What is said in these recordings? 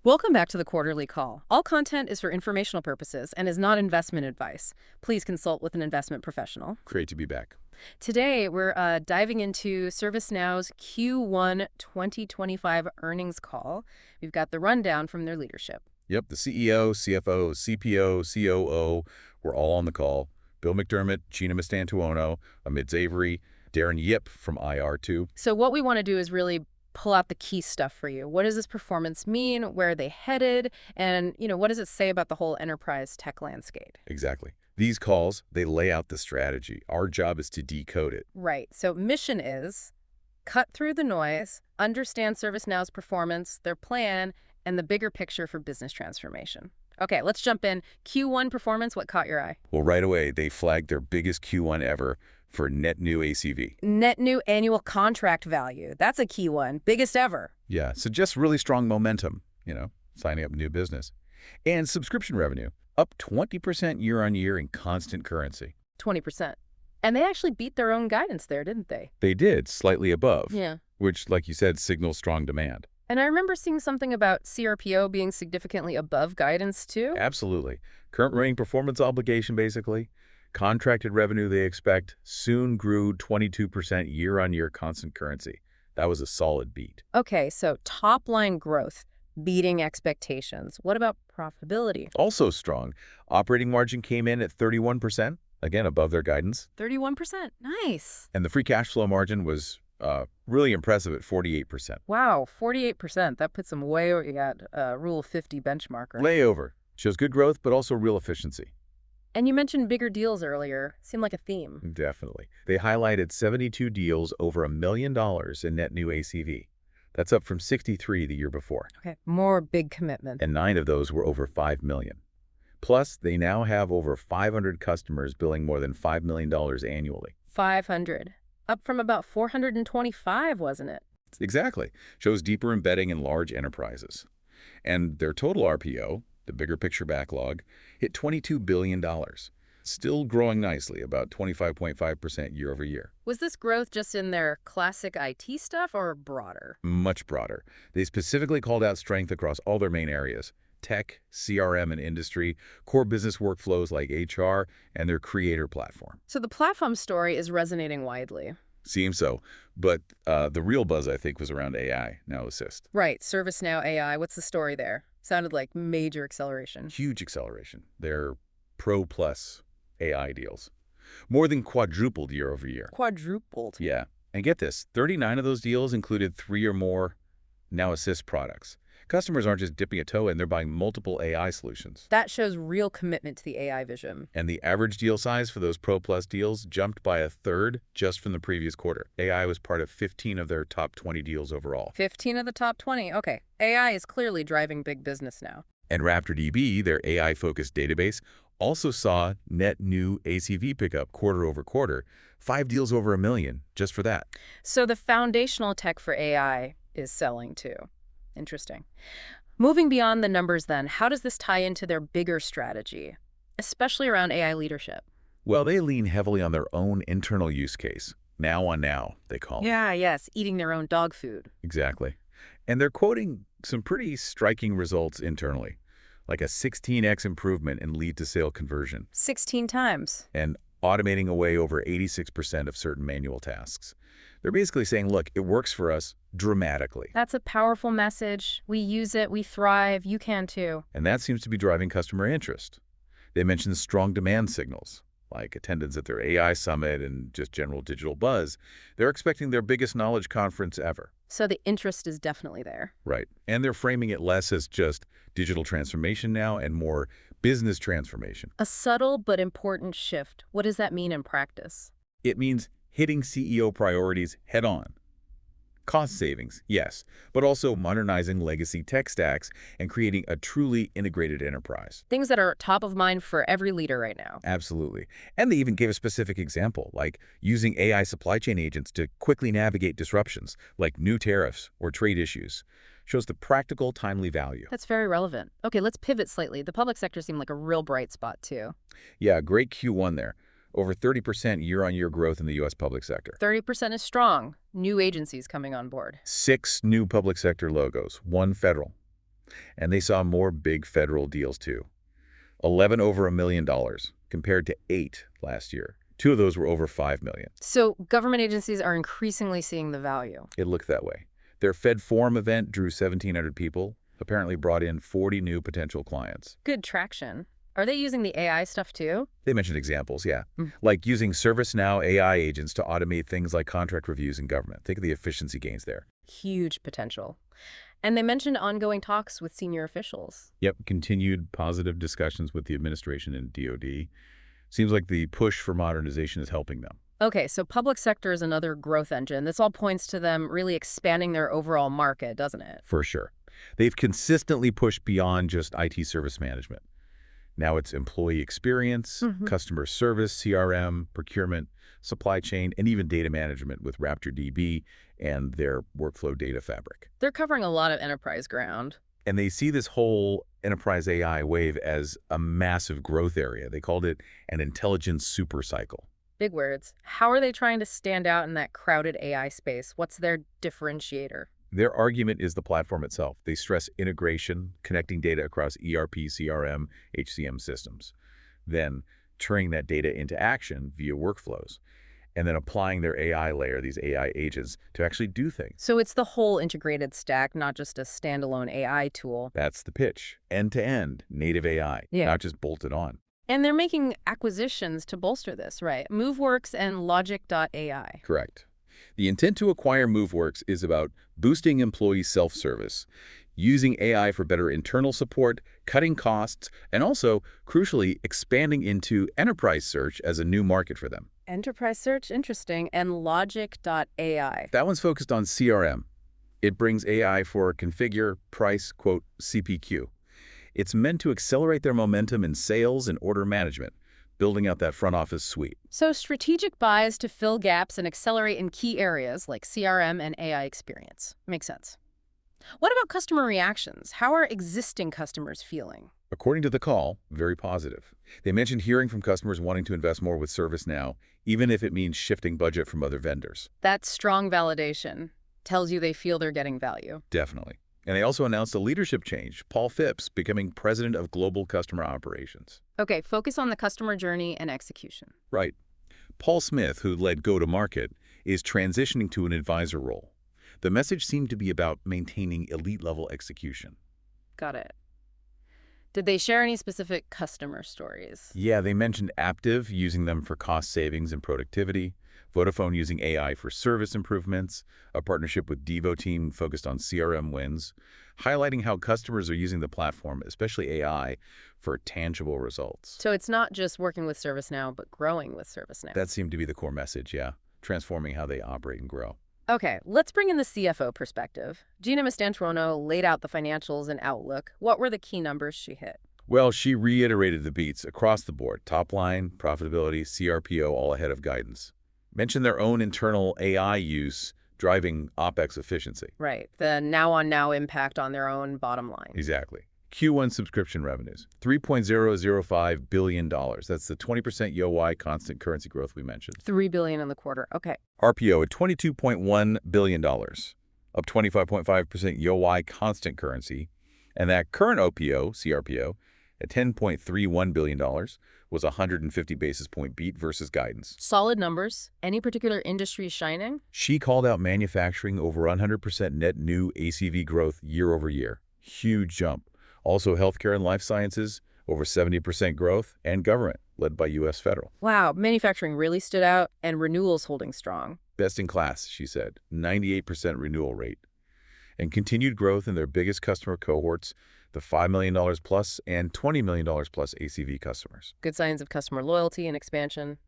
Welcome back to the quarterly call. All content is for informational purposes and is not investment advice. Please consult with an investment professional. Great to be back. Today, we're diving into ServiceNow's Q1 2025 earnings call. We've got the rundown from their leadership. Yep, the CEO, CFO, CPO, COO were all on the call. Bill McDermott, Gina Mastantuono, Amit Zavery, Darren Yip from IR2. So what we want to do is really pull out the key stuff for you. What does this performance mean? Where are they headed? And, what does it say about the whole enterprise tech landscape? Exactly. These calls, they lay out the strategy. Our job is to decode it. Right. So mission is cut through the noise, understand ServiceNow's performance, their plan, and the bigger picture for business transformation. Okay, let's jump in. Q1 performance, what caught your eye? Well, right away, they flagged their biggest Q1 ever for net new ACV. Net new annual contract value. That's a key one. Biggest ever. Yeah, so just really strong momentum, signing up new business. And subscription revenue, up 20% year-on-year in constant currency. 20%. And they actually beat their own guidance there, didn't they? They did, slightly above. Yeah. Which, like you said, signals strong demand. And I remember seeing something about CRPO being significantly above guidance, too. Absolutely. Current remaining performance obligation, basically. Contracted revenue they expect soon grew 22% year-on-year constant currency. That was a solid beat. Okay, so top-line growth, beating expectations. What about profitability? Also strong. Operating margin came in at 31%, again above their guidance. 31%. Nice. And the free cash flow margin was really impressive at 48%. Wow, 48%. That puts them way over Rule 50 benchmarker. Layover. Shows good growth, but also real efficiency. And you mentioned bigger deals earlier. Seemed like a theme. Definitely. They highlighted 72 deals over $1 million in net new ACV. That's up from 63 the year before. Okay, more big commitment. And 9 of those were over $5 million. Plus, they now have over 500 customers billing more than $5 million annually. 500. Up from about 425, wasn't it? Exactly. Shows deeper embedding in large enterprises. And their total RPO, the bigger picture backlog, hit $22 billion. Still growing nicely, about 25.5% year over year. Was this growth just in their classic IT stuff or broader? Much broader. They specifically called out strength across all their main areas: tech, CRM and industry, core business workflows like HR, and their creator platform. So the platform story is resonating widely. Seems so. But the real buzz, I think, was around AI, Now Assist. Right. ServiceNow AI. What's the story there? Sounded like major acceleration. Huge acceleration. They're Pro Plus AI deals. More than quadrupled year over year. Quadrupled. Yeah. And get this, 39 of those deals included 3 or more Now Assist products. Customers aren't just dipping a toe in, they're buying multiple AI solutions. That shows real commitment to the AI vision. And the average deal size for those Pro Plus deals jumped by 1/3 just from the previous quarter. AI was part of 15 of their top 20 deals overall. 15 of the top 20. Okay. AI is clearly driving big business now. And RaptorDB, their AI-focused database, also saw net new ACV pickup quarter over quarter, 5 deals over $1 million just for that. So the foundational tech for AI is selling too. Interesting. Moving beyond the numbers then, how does this tie into their bigger strategy, especially around AI leadership? Well, they lean heavily on their own internal use case. Now on now, they call it. Yes, eating their own dog food. Exactly. And they're quoting some pretty striking results internally, like a 16x improvement in lead-to-sale conversion. 16 times. And automating away over 86% of certain manual tasks. They're basically saying, look, it works for us dramatically. That's a powerful message. We use it, we thrive, you can too. And that seems to be driving customer interest. They mentioned strong demand signals, like attendance at their AI summit and just general digital buzz. They're expecting their biggest knowledge conference ever. So the interest is definitely there. Right. And they're framing it less as just digital transformation now and more business transformation. A subtle but important shift. What does that mean in practice? It means hitting CEO priorities head on. Cost savings, yes, but also modernizing legacy tech stacks and creating a truly integrated enterprise. Things that are top of mind for every leader right now. Absolutely. And they even gave a specific example, like using AI supply chain agents to quickly navigate disruptions, like new tariffs or trade issues. Shows the practical, timely value. That's very relevant. Okay, let's pivot slightly. The public sector seemed like a real bright spot too. Yeah, great Q1 there. Over 30% year-on-year growth in the U.S. public sector. 30% is strong. New agencies coming on board. 6 new public sector logos, 1 federal. And they saw more big federal deals too. 11 over $1 million compared to 8 last year. 2 of those were over 5 million. So government agencies are increasingly seeing the value. It looked that way. Their Fed Forum event drew 1,700 people, apparently brought in 40 new potential clients. Good traction. Are they using the AI stuff too? They mentioned examples, yeah. Like using ServiceNow AI agents to automate things like contract reviews in government. Think of the efficiency gains there. Huge potential. And they mentioned ongoing talks with senior officials. Yep, continued positive discussions with the administration and DoD. Seems like the push for modernization is helping them. Okay, so public sector is another growth engine. This all points to them really expanding their overall market, doesn't it? For sure. They've consistently pushed beyond just IT service management. Now it's employee experience, customer service, CRM, procurement, supply chain, and even data management with RaptorDB and their workflow data fabric. They're covering a lot of enterprise ground. And they see this whole enterprise AI wave as a massive growth area. They called it an intelligence supercycle. Big words. How are they trying to stand out in that crowded AI space? What's their differentiator? Their argument is the platform itself. They stress integration, connecting data across ERP, CRM, HCM systems, then turning that data into action via workflows, and then applying their AI layer, these AI agents, to actually do things. So it's the whole integrated stack, not just a standalone AI tool. That's the pitch. End-to-end, native AI, not just bolted on. And they're making acquisitions to bolster this, right? MoveWorks and Logic.ai. Correct. The intent to acquire MoveWorks is about boosting employee self-service, using AI for better internal support, cutting costs, and also, crucially, expanding into enterprise search as a new market for them. Enterprise search, interesting. And Logic.ai. That one's focused on CRM. It brings AI for configure, price, quote, CPQ. It's meant to accelerate their momentum in sales and order management, building out that front office suite. So strategic buys to fill gaps and accelerate in key areas like CRM and AI experience. Makes sense. What about customer reactions? How are existing customers feeling? According to the call, very positive. They mentioned hearing from customers wanting to invest more with ServiceNow, even if it means shifting budget from other vendors. That's strong validation. Tells you they feel they're getting value. Definitely. And they also announced a leadership change, Paul Phipps becoming president of global customer operations. Okay, focus on the customer journey and execution. Right. Paul Smith, who led go-to-market, is transitioning to an advisor role. The message seemed to be about maintaining elite-level execution. Got it. Did they share any specific customer stories? Yeah, they mentioned Aptiv using them for cost savings and productivity, Vodafone using AI for service improvements, a partnership with Devo team focused on CRM wins, highlighting how customers are using the platform, especially AI, for tangible results. So it's not just working with ServiceNow, but growing with ServiceNow. That seemed to be the core message, yeah, transforming how they operate and grow. Okay, let's bring in the CFO perspective. Gina Mastantuono laid out the financials and outlook. What were the key numbers she hit? Well, she reiterated the beats across the board, top line, profitability, CRPO, all ahead of guidance. Mentioned their own internal AI use driving OpEx efficiency. Right, the now-on-now impact on their own bottom line. Exactly. Q1 subscription revenues, $3.005 billion. That's the 20% YoY constant currency growth we mentioned. $3 billion in the quarter. Okay. RPO at $22.1 billion, up 25.5% YoY constant currency. And that current OPO, CRPO, at $10.31 billion was a 150 basis point beat versus guidance. Solid numbers. Any particular industry shining? She called out manufacturing over 100% net new ACV growth year over year. Huge jump. Also healthcare and life sciences, over 70% growth, and government, led by U.S. federal. Wow, manufacturing really stood out, and renewals holding strong. Best in class, she said, 98% renewal rate. And continued growth in their biggest customer cohorts, the $5 million plus and $20 million plus ACV customers. Good signs of customer loyalty and expansion,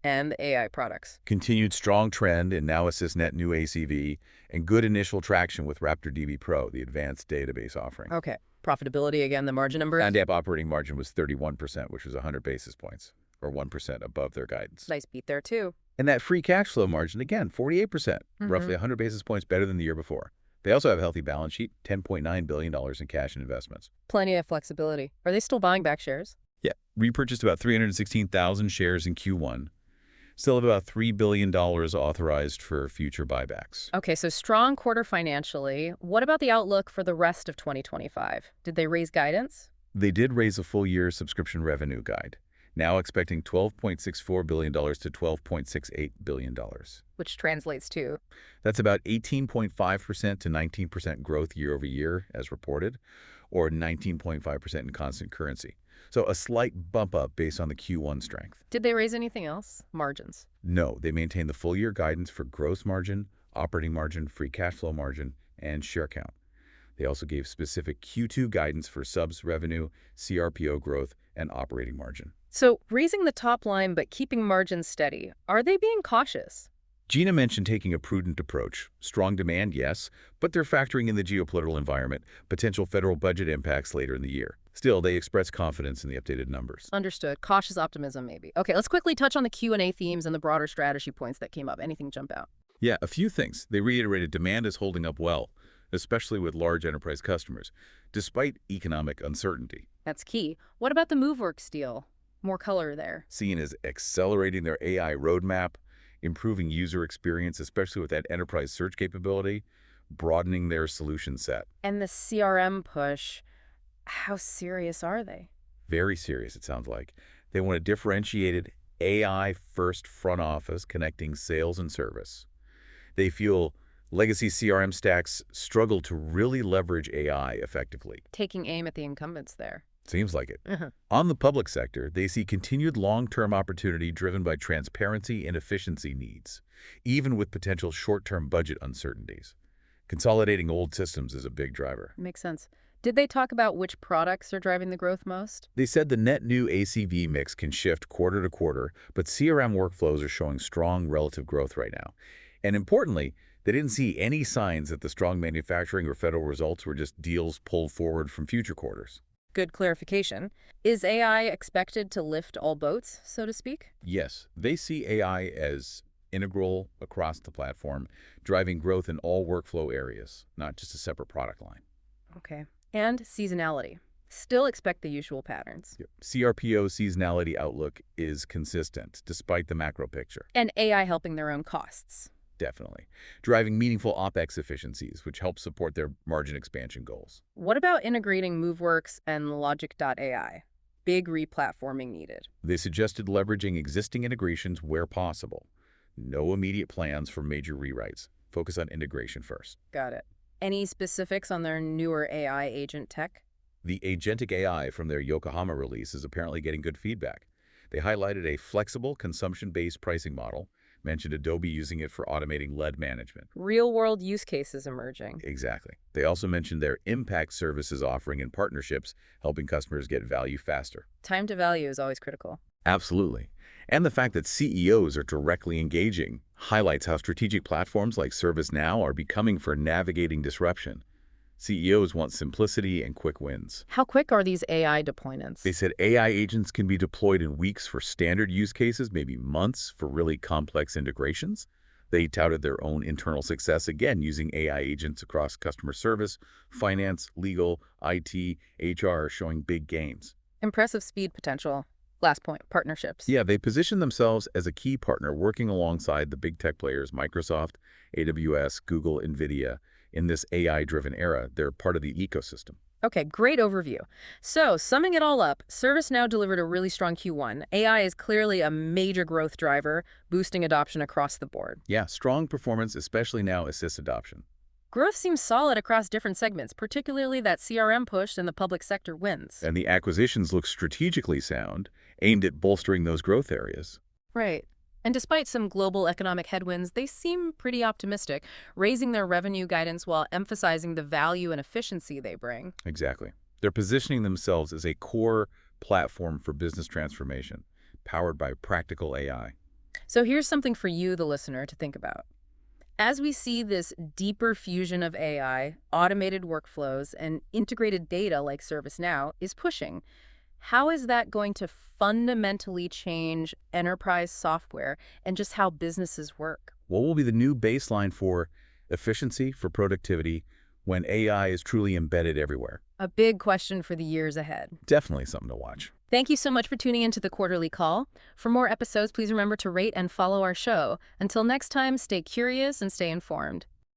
and the AI products. Continued strong trend in Now Assist net new ACV, and good initial traction with RaptorDB Pro, the advanced database offering. Okay. Profitability, again, the margin number? Non-GAAP operating margin was 31%, which was 100 basis points, or 1% above their guidance. Nice beat there, too. And that free cash flow margin, again, 48%, roughly 100 basis points better than the year before. They also have a healthy balance sheet, $10.9 billion in cash and investments. Plenty of flexibility. Are they still buying back shares? Yeah, repurchased about 316,000 shares in Q1. Still have about $3 billion authorized for future buybacks. Okay, so strong quarter financially. What about the outlook for the rest of 2025? Did they raise guidance? They did raise a full-year subscription revenue guide, now expecting $12.64 billion to $12.68 billion. Which translates to. That's about 18.5% to 19% growth year over year, as reported, or 19.5% in constant currency. So a slight bump up based on the Q1 strength. Did they raise anything else? Margins. No, they maintain the full-year guidance for gross margin, operating margin, free cash flow margin, and share count. They also gave specific Q2 guidance for subs revenue, CRPO growth, and operating margin. So raising the top line but keeping margins steady, are they being cautious? Gina mentioned taking a prudent approach. Strong demand, yes, but they're factoring in the geopolitical environment, potential federal budget impacts later in the year. Still, they express confidence in the updated numbers. Understood. Cautious optimism, maybe. Okay, let's quickly touch on the Q&A themes and the broader strategy points that came up. Anything jump out? Yeah, a few things. They reiterated demand is holding up well, especially with large enterprise customers, despite economic uncertainty. That's key. What about the MoveWorks deal? More color there. Seen as accelerating their AI roadmap, improving user experience, especially with that enterprise search capability, broadening their solution set. And the CRM push, how serious are they? Very serious, it sounds like. They want a differentiated AI-first front office connecting sales and service. They feel legacy CRM stacks struggle to really leverage AI effectively. Taking aim at the incumbents there. Seems like it. On the public sector, they see continued long-term opportunity driven by transparency and efficiency needs, even with potential short-term budget uncertainties. Consolidating old systems is a big driver. Makes sense. Did they talk about which products are driving the growth most? They said the net new ACV mix can shift quarter to quarter, but CRM workflows are showing strong relative growth right now. And importantly, they didn't see any signs that the strong manufacturing or federal results were just deals pulled forward from future quarters. Good clarification. Is AI expected to lift all boats, so to speak? Yes, they see AI as integral across the platform, driving growth in all workflow areas, not just a separate product line. Okay. And seasonality. Still expect the usual patterns. CRPO seasonality outlook is consistent, despite the macro picture. And AI helping their own costs. Definitely. Driving meaningful OpEx efficiencies, which help support their margin expansion goals. What about integrating MoveWorks and Logic.ai? Big replatforming needed. They suggested leveraging existing integrations where possible. No immediate plans for major rewrites. Focus on integration first. Got it. Any specifics on their newer AI agent tech? The agentic AI from their Yokohama release is apparently getting good feedback. They highlighted a flexible, consumption-based pricing model, mentioned Adobe using it for automating lead management. Real-world use cases emerging. Exactly. They also mentioned their impact services offering in partnerships, helping customers get value faster. Time to value is always critical. Absolutely. And the fact that CEOs are directly engaging highlights how strategic platforms like ServiceNow are becoming for navigating disruption. CEOs want simplicity and quick wins. How quick are these AI deployments? They said AI agents can be deployed in weeks for standard use cases, maybe months for really complex integrations. They touted their own internal success, again, using AI agents across customer service, finance, legal, IT, HR, showing big gains. Impressive speed potential. Last point, partnerships. Yeah, they position themselves as a key partner working alongside the big tech players, Microsoft, AWS, Google, NVIDIA. In this AI-driven era, they're part of the ecosystem. Okay, great overview. So, summing it all up, ServiceNow delivered a really strong Q1. AI is clearly a major growth driver, boosting adoption across the board. Yeah, strong performance, especially now assist adoption. Growth seems solid across different segments, particularly that CRM push and the public sector wins. And the acquisitions look strategically sound, aimed at bolstering those growth areas. Right. And despite some global economic headwinds, they seem pretty optimistic, raising their revenue guidance while emphasizing the value and efficiency they bring. Exactly. They're positioning themselves as a core platform for business transformation, powered by practical AI. So here's something for you, the listener, to think about. As we see this deeper fusion of AI, automated workflows, and integrated data like ServiceNow is pushing, how is that going to fundamentally change enterprise software and just how businesses work? What will be the new baseline for efficiency, for productivity, when AI is truly embedded everywhere? A big question for the years ahead. Definitely something to watch. Thank you so much for tuning into the quarterly call. For more episodes, please remember to rate and follow our show. Until next time, stay curious and stay informed.